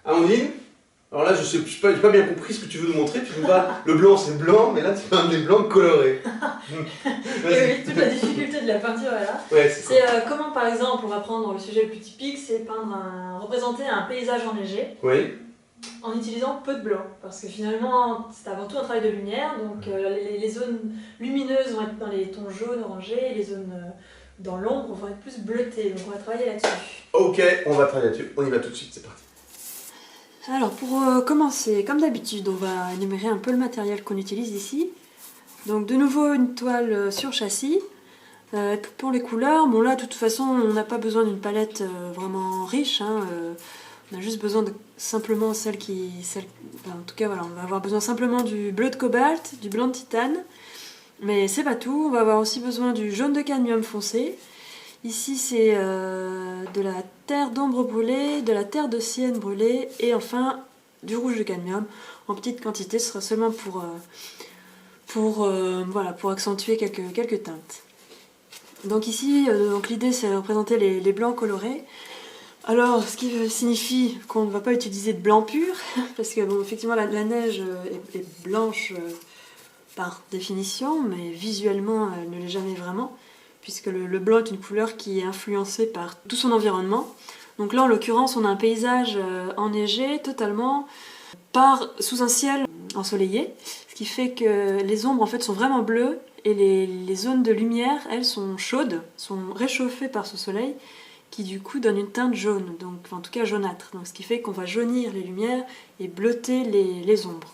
Amandine, alors là, je n'ai pas bien compris ce que tu veux nous montrer. Tu nous parles, le blanc c'est blanc, mais là tu parles des blancs colorés. Et oui, toute la difficulté de la peinture est là. Ouais, C'est comment, par exemple, on va prendre le sujet le plus typique, c'est représenter un paysage enneigé Oui. en utilisant peu de blanc. Parce que finalement, c'est avant tout un travail de lumière, donc les zones lumineuses vont être dans les tons jaunes, orangés, et les zones dans l'ombre vont être plus bleutées. Donc on va travailler là-dessus. Ok, on va travailler là-dessus. On y va tout de suite, c'est parti. Alors pour commencer, comme d'habitude, on va énumérer un peu le matériel qu'on utilise ici. Donc de nouveau une toile sur châssis. Pour les couleurs, bon là de toute façon on n'a pas besoin d'une palette vraiment riche, hein, on a juste besoin de simplement en tout cas voilà, on va avoir besoin simplement du bleu de cobalt, du blanc de titane, mais c'est pas tout, on va avoir aussi besoin du jaune de cadmium foncé. Ici c'est de la terre d'ombre brûlée, de la terre de sienne brûlée et enfin du rouge de cadmium en petite quantité, ce sera seulement pour accentuer quelques teintes. Donc ici, l'idée c'est de représenter les blancs colorés. Alors, ce qui signifie qu'on ne va pas utiliser de blanc pur, parce que bon, effectivement la neige est blanche par définition, mais visuellement elle ne l'est jamais vraiment, puisque le blanc est une couleur qui est influencée par tout son environnement. Donc là, en l'occurrence, on a un paysage enneigé totalement sous un ciel ensoleillé, ce qui fait que les ombres en fait sont vraiment bleues et les zones de lumière, elles, sont chaudes, sont réchauffées par ce soleil qui du coup donne une teinte jaune, donc en tout cas jaunâtre. Donc, ce qui fait qu'on va jaunir les lumières et bleuter les ombres.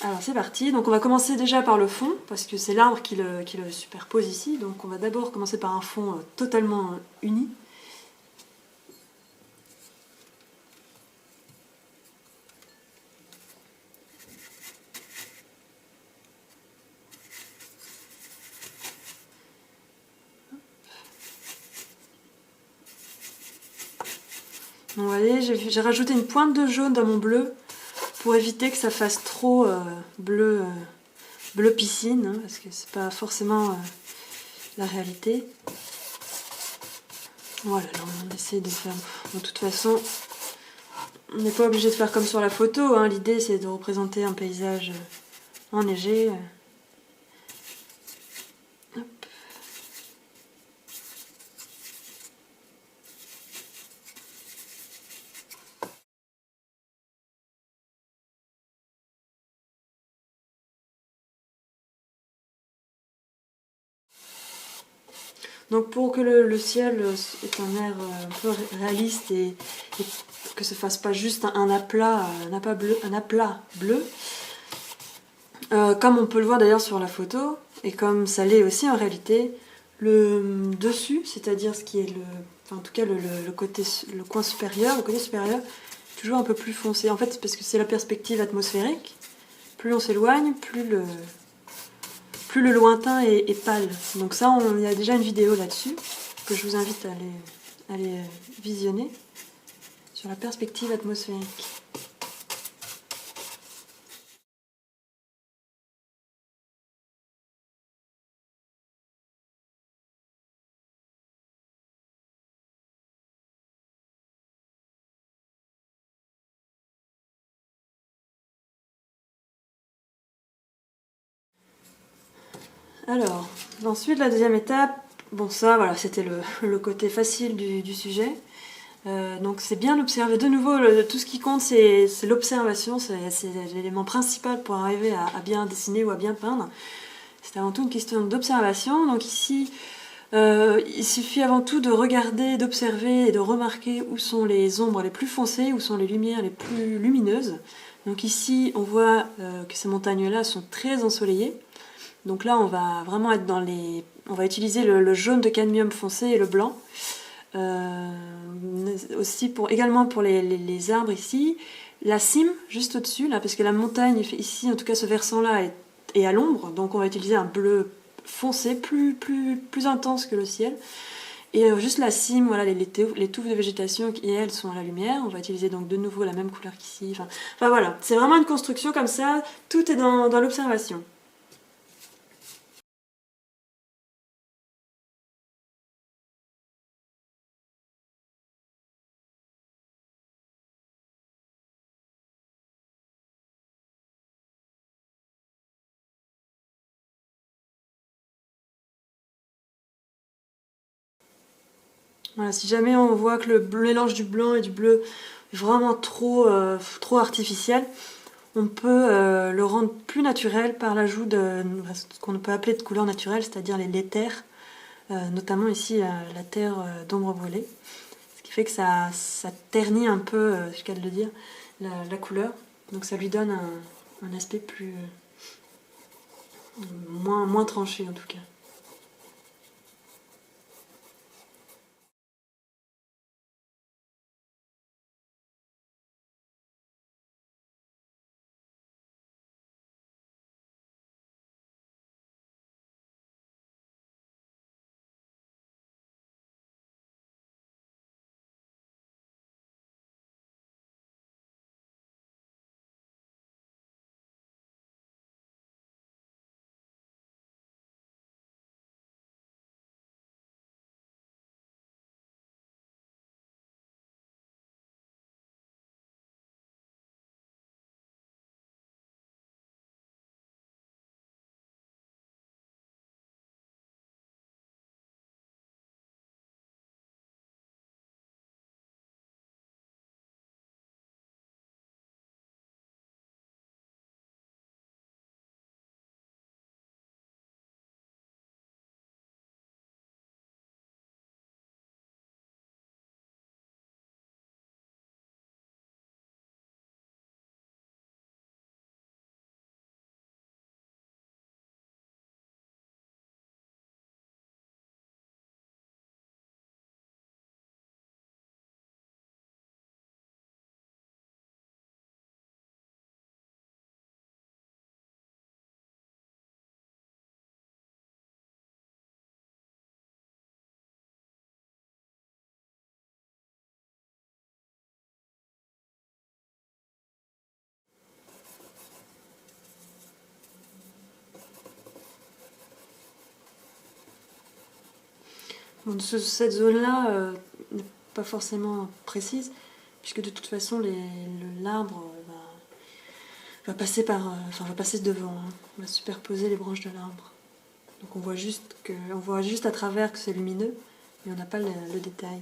Alors c'est parti, donc on va commencer déjà par le fond, parce que c'est l'arbre qui le superpose ici, donc on va d'abord commencer par un fond totalement uni. Donc, vous voyez, j'ai rajouté une pointe de jaune dans mon bleu pour éviter que ça fasse trop bleu piscine, hein, parce que c'est pas forcément la réalité. Voilà, là on essaie de faire. De toute façon, on n'est pas obligé de faire comme sur la photo, hein. L'idée c'est de représenter un paysage enneigé. Hop. Donc pour que le ciel ait un air un peu réaliste et que ce fasse pas juste un aplat bleu, comme on peut le voir d'ailleurs sur la photo, et comme ça l'est aussi en réalité, le dessus, c'est-à-dire ce qui est en tout cas le coin supérieur, le côté supérieur, toujours un peu plus foncé. En fait, c'est parce que c'est la perspective atmosphérique. Plus on s'éloigne, plus le lointain est pâle. Donc ça, il y a déjà une vidéo là-dessus, que je vous invite à aller visionner, sur la perspective atmosphérique. Alors, ensuite, la deuxième étape, bon ça, voilà, c'était le côté facile du sujet. Donc c'est bien d'observer. De nouveau, tout ce qui compte, c'est l'observation, c'est l'élément principal pour arriver à bien dessiner ou à bien peindre. C'est avant tout une question d'observation. Donc ici, il suffit avant tout de regarder, d'observer et de remarquer où sont les ombres les plus foncées, où sont les lumières les plus lumineuses. Donc ici, on voit que ces montagnes-là sont très ensoleillées. Donc là, on va vraiment être on va utiliser le jaune de cadmium foncé et le blanc. Aussi également pour les arbres ici. La cime, juste au-dessus, là, parce que la montagne, ici, en tout cas ce versant-là, est à l'ombre. Donc on va utiliser un bleu foncé, plus intense que le ciel. Et juste la cime, voilà, les touffes de végétation qui, elles, sont à la lumière. On va utiliser donc de nouveau la même couleur qu'ici. Enfin voilà, c'est vraiment une construction comme ça. Tout est dans l'observation. Voilà, si jamais on voit que le mélange du blanc et du bleu est vraiment trop artificiel, on peut le rendre plus naturel par l'ajout de ce qu'on peut appeler de couleurs naturelles, c'est-à-dire les terres, notamment ici la terre d'ombre brûlée, ce qui fait que ça ternit un peu, je cas de le dire, la couleur, donc ça lui donne un aspect plus moins tranché en tout cas. Bon, cette zone-là n'est pas forcément précise, puisque de toute façon l'arbre va passer va passer devant, hein. On va superposer les branches de l'arbre. Donc on voit juste à travers que c'est lumineux, mais on n'a pas le détail.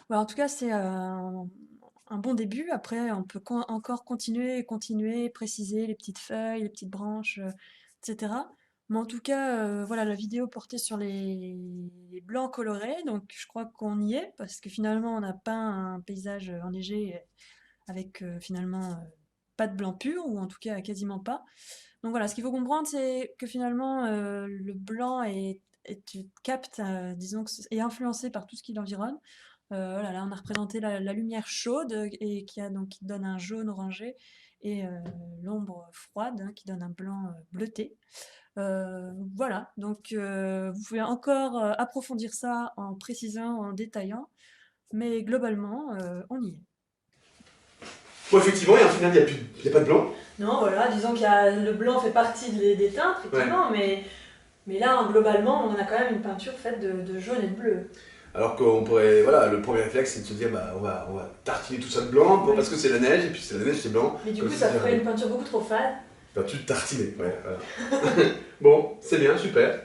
Ouais, en tout cas, c'est un bon début. Après, on peut encore continuer, préciser les petites feuilles, les petites branches, etc. Mais en tout cas, voilà, la vidéo portait sur les blancs colorés, donc je crois qu'on y est, parce que finalement, on a peint un paysage enneigé avec finalement pas de blanc pur, ou en tout cas quasiment pas. Donc voilà, ce qu'il faut comprendre, c'est que finalement, le blanc tu captes, disons, est influencé par tout ce qui l'environne. Voilà, là, on a représenté la lumière chaude et qui donne un jaune orangé et l'ombre froide qui donne un blanc bleuté. Voilà, donc vous pouvez encore approfondir ça en précisant, en détaillant, mais globalement, on y est. Bon, effectivement, et en final, il n'y a pas de blanc. Non, voilà, disons le blanc fait partie des teintes, Ouais. effectivement, mais là, globalement, on a quand même une peinture faite de jaune et de bleu. Alors qu'on pourrait, voilà, le premier réflexe c'est de se dire, bah, on va tartiner tout ça de blanc, bon, Oui. parce que c'est la neige, et puis c'est la neige, c'est blanc. Mais du Comme coup, si ça c'était ferait une peinture beaucoup trop fade. peinture tartinée, ouais, voilà. Bon, c'est bien, super.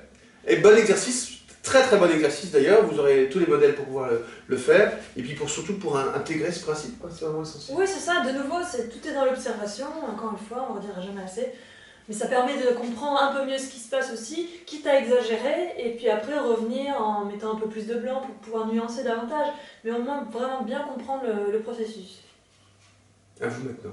Et bon exercice, très très bon exercice d'ailleurs, vous aurez tous les modèles pour pouvoir le faire, et puis surtout pour intégrer ce principe, quoi, c'est vraiment essentiel. Oui, c'est ça, de nouveau, tout est dans l'observation, encore une fois, on ne redira jamais assez. Mais ça permet de comprendre un peu mieux ce qui se passe aussi, quitte à exagérer, et puis après revenir en mettant un peu plus de blanc pour pouvoir nuancer davantage. Mais au moins vraiment bien comprendre le processus. À vous maintenant.